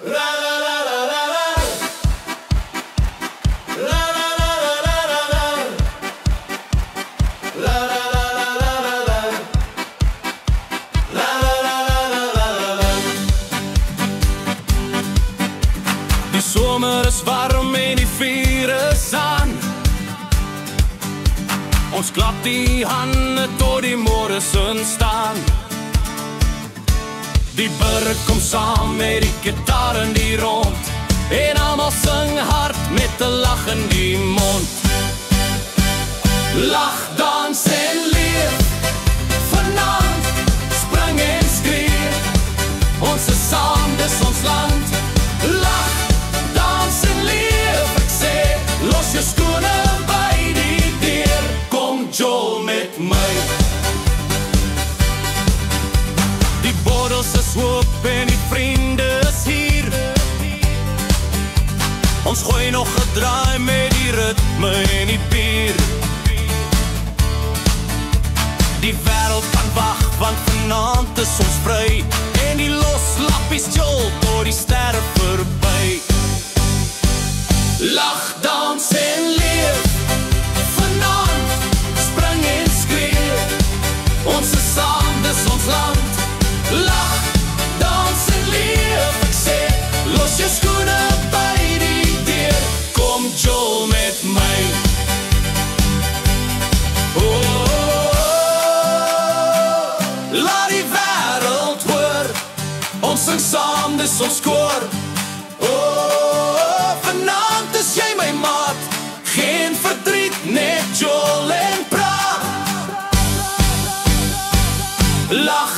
Die somer is warm en die vuur is aan. Ons klap die hande tot die môreson staan. Die burg kom saam met die gitaar in die rond, en almal sing hard met 'n lag in die mond. Lag, dans en leef, vanaand spring en skree. Ons is saam, dis ons land. Lag, dans en leef, ek sê, los jou skoene by die deur. Kom Joel met my. Die bordels is oop en die vriende is hier. Ons gooi nog 'n draai met die ritme en die bier. Die wêreld kan wag, want vanaand is ons vry, en die los lappies Joel tot die sterre verby. Lag, dans en leef, vanaand spring en skree. Ons is saam, dis ons land. Lag, dans en leef, ek sê, los jou skoene by die deur. Kom Joel met my. Laat die wêreld hoor, ons sing saam, dis ons koor. Vanaand is jy my maat, geen verdriet, net Joel en praat. Lag,